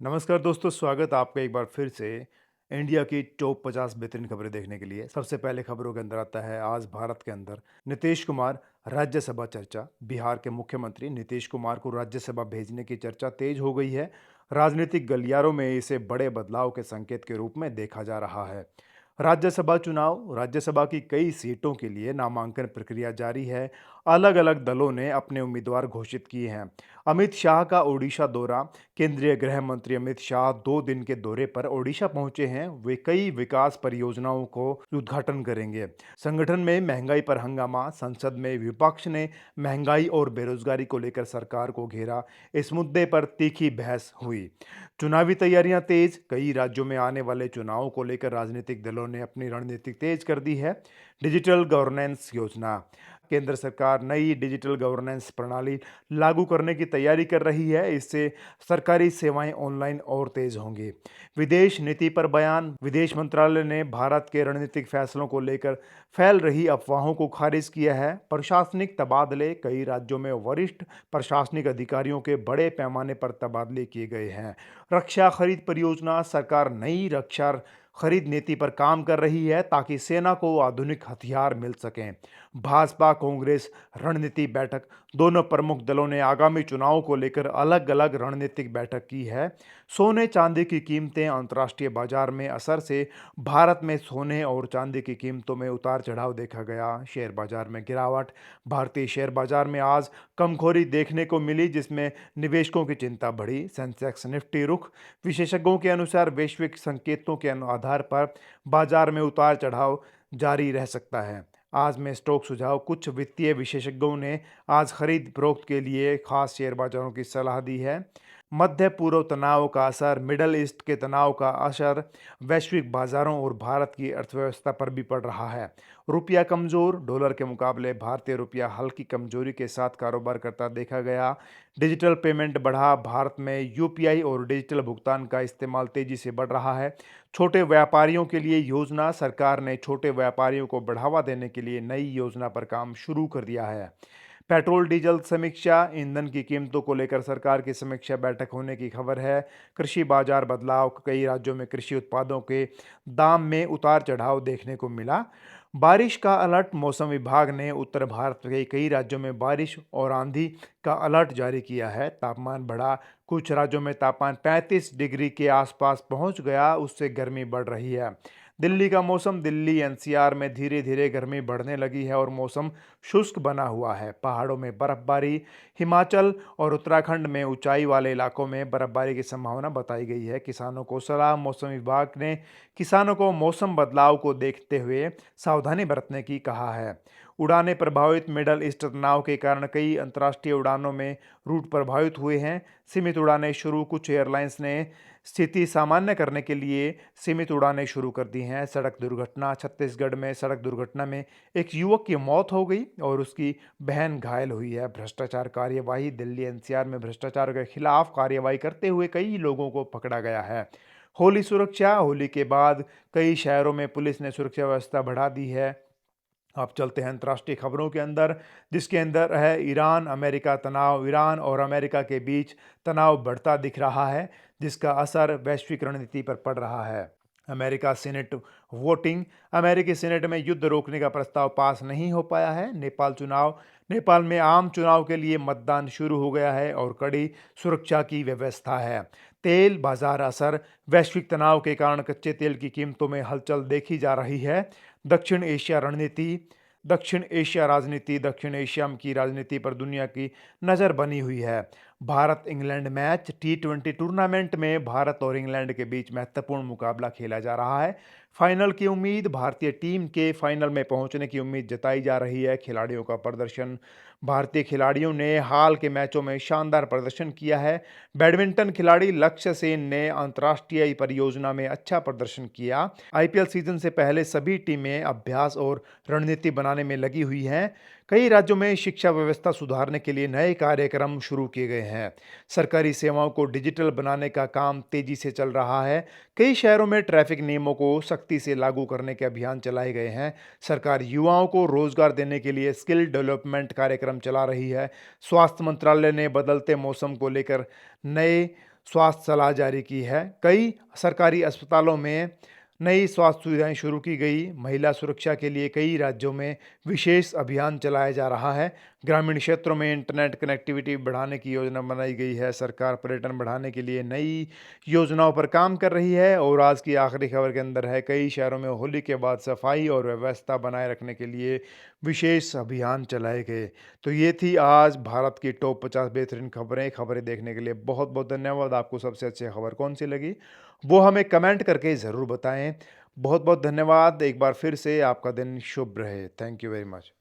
नमस्कार दोस्तों, स्वागत है आपका एक बार फिर से इंडिया की टॉप 50 बेहतरीन खबरें देखने के लिए। सबसे पहले खबरों के अंदर आता है आज भारत के अंदर नीतीश कुमार राज्यसभा चर्चा। बिहार के मुख्यमंत्री नीतीश कुमार को राज्यसभा भेजने की चर्चा तेज हो गई है। राजनीतिक गलियारों में इसे बड़े बदलाव के संकेत के रूप में देखा जा रहा है। राज्यसभा चुनाव, राज्यसभा की कई सीटों के लिए नामांकन प्रक्रिया जारी है। अलग अलग दलों ने अपने उम्मीदवार घोषित किए हैं। अमित शाह का ओडिशा दौरा। केंद्रीय गृह मंत्री अमित शाह 2 दिन के दौरे पर ओडिशा पहुंचे हैं। वे कई विकास परियोजनाओं को उद्घाटन करेंगे। संगठन में महंगाई पर हंगामा। संसद में विपक्ष ने महंगाई और बेरोजगारी को लेकर सरकार को घेरा। इस मुद्दे पर तीखी बहस हुई। चुनावी तैयारियां तेज। कई राज्यों में आने वाले चुनावों को लेकर राजनीतिक दलों ने अपनी रणनीति तेज कर दी है। डिजिटल गवर्नेंस योजना। केंद्र सरकार नई डिजिटल गवर्नेंस प्रणाली लागू करने की तैयारी कर रही है। इससे सरकारी सेवाएं ऑनलाइन और तेज होंगी। विदेश नीति पर बयान। विदेश मंत्रालय ने भारत के रणनीतिक फैसलों को लेकर फैल रही अफवाहों को खारिज किया है। प्रशासनिक तबादले। कई राज्यों में वरिष्ठ प्रशासनिक अधिकारियों के बड़े पैमाने पर तबादले किए गए हैं। रक्षा खरीद परियोजना। सरकार नई रक्षा खरीद नीति पर काम कर रही है ताकि सेना को आधुनिक हथियार मिल सकें। भाजपा कांग्रेस रणनीति बैठक। दोनों प्रमुख दलों ने आगामी चुनाव को लेकर अलग अलग रणनीतिक बैठक की है। सोने चांदी की कीमतें। अंतर्राष्ट्रीय बाजार में असर से भारत में सोने और चांदी की कीमतों में उतार चढ़ाव देखा गया। शेयर बाजार में गिरावट। भारतीय शेयर बाजार में आज कमखोरी देखने को मिली, जिसमें निवेशकों की चिंता बढ़ी। सेंसेक्स निफ्टी रुख। विशेषज्ञों के अनुसार वैश्विक संकेतों के आधार पर बाजार में उतार चढ़ाव जारी रह सकता है। आज में स्टॉक सुझाव। कुछ वित्तीय विशेषज्ञों ने आज खरीद फरोख्त के लिए खास शेयर बाजारों की सलाह दी है। मध्य पूर्व तनाव का असर। मिडल ईस्ट के तनाव का असर वैश्विक बाजारों और भारत की अर्थव्यवस्था पर भी पड़ रहा है। रुपया कमजोर। डॉलर के मुकाबले भारतीय रुपया हल्की कमजोरी के साथ कारोबार करता देखा गया। डिजिटल पेमेंट बढ़ा। भारत में यूपीआई और डिजिटल भुगतान का इस्तेमाल तेजी से बढ़ रहा है। छोटे व्यापारियों के लिए योजना। सरकार ने छोटे व्यापारियों को बढ़ावा देने के लिए नई योजना पर काम शुरू कर दिया है। पेट्रोल डीजल समीक्षा। ईंधन की कीमतों को लेकर सरकार की समीक्षा बैठक होने की खबर है। कृषि बाजार बदलाव। कई राज्यों में कृषि उत्पादों के दाम में उतार चढ़ाव देखने को मिला। बारिश का अलर्ट। मौसम विभाग ने उत्तर भारत के कई राज्यों में बारिश और आंधी का अलर्ट जारी किया है। तापमान बढ़ा। कुछ राज्यों में तापमान 35 डिग्री के आसपास पहुंच गया। उससे गर्मी बढ़ रही है। दिल्ली का मौसम। दिल्ली एनसीआर में धीरे धीरे गर्मी बढ़ने लगी है और मौसम शुष्क बना हुआ है। पहाड़ों में बर्फबारी। हिमाचल और उत्तराखंड में ऊंचाई वाले इलाकों में बर्फबारी की संभावना बताई गई है। किसानों को सलाह। मौसम विभाग ने किसानों को मौसम बदलाव को देखते हुए सावधानी बरतने की कहा है। उड़ानें प्रभावित। मिडल ईस्ट तनाव के कारण कई अंतर्राष्ट्रीय उड़ानों में रूट प्रभावित हुए हैं। सीमित उड़ानें शुरू। कुछ एयरलाइंस ने स्थिति सामान्य करने के लिए सीमित उड़ानें शुरू कर दी हैं। सड़क दुर्घटना। छत्तीसगढ़ में सड़क दुर्घटना में एक युवक की मौत हो गई और उसकी बहन घायल हुई है। भ्रष्टाचार कार्यवाही। दिल्ली एनसीआर में भ्रष्टाचार के खिलाफ कार्यवाही करते हुए कई लोगों को पकड़ा गया है। होली सुरक्षा। होली के बाद कई शहरों में पुलिस ने सुरक्षा व्यवस्था बढ़ा दी है। अब चलते हैं अंतर्राष्ट्रीय खबरों के अंदर, जिसके अंदर है ईरान अमेरिका तनाव। ईरान और अमेरिका के बीच तनाव बढ़ता दिख रहा है, जिसका असर वैश्विक रणनीति पर पड़ रहा है। America senate voting. अमेरिकी सीनेट में युद्ध रोकने का प्रस्ताव पास नहीं हो पाया है। नेपाल चुनाव। नेपाल में आम चुनाव के लिए मतदान शुरू हो गया है और कड़ी सुरक्षा की व्यवस्था है। तेल बाजार असर। वैश्विक तनाव के कारण कच्चे तेल की कीमतों में हलचल देखी जा रही है। दक्षिण एशिया रणनीति। दक्षिण एशिया राजनीति। दक्षिण एशिया की राजनीति पर दुनिया की नज़र बनी हुई है। Bharat England match. टी20 टूर्नामेंट में भारत और इंग्लैंड के बीच महत्वपूर्ण मुकाबला खेला जा रहा है। फाइनल की उम्मीद। भारतीय टीम के फाइनल में पहुंचने की उम्मीद जताई जा रही है। खिलाड़ियों का प्रदर्शन। भारतीय खिलाड़ियों ने हाल के मैचों में शानदार प्रदर्शन किया है। बैडमिंटन खिलाड़ी लक्ष्य सेन ने अंतर्राष्ट्रीय परियोजना में अच्छा प्रदर्शन किया। आईपीएल सीजन से पहले सभी टीमें अभ्यास और रणनीति बनाने में लगी हुई हैं। कई राज्यों में शिक्षा व्यवस्था सुधारने के लिए नए कार्यक्रम शुरू किए गए हैं। सरकारी सेवाओं को डिजिटल बनाने का काम तेजी से चल रहा है। कई शहरों में ट्रैफिक नियमों को सख्ती से लागू करने के अभियान चलाए गए हैं। सरकार युवाओं को रोजगार देने के लिए स्किल डेवलपमेंट कार्यक्रम चला रही है। स्वास्थ्य मंत्रालय ने बदलते मौसम को लेकर नए स्वास्थ्य सलाह जारी की है। कई सरकारी अस्पतालों में नई स्वास्थ्य सुविधाएं शुरू की गई। महिला सुरक्षा के लिए कई राज्यों में विशेष अभियान चलाया जा रहा है। ग्रामीण क्षेत्रों में इंटरनेट कनेक्टिविटी बढ़ाने की योजना बनाई गई है। सरकार पर्यटन बढ़ाने के लिए नई योजनाओं पर काम कर रही है। और आज की आखिरी खबर के अंदर है, कई शहरों में होली के बाद सफाई और व्यवस्था बनाए रखने के लिए विशेष अभियान चलाए गए। तो ये थी आज भारत की टॉप 50 बेहतरीन खबरें देखने के लिए बहुत बहुत धन्यवाद। आपको सबसे अच्छी खबर कौन सी लगी वो हमें कमेंट करके ज़रूर बताएं। बहुत बहुत धन्यवाद। एक बार फिर से आपका दिन शुभ रहे। Thank you very much.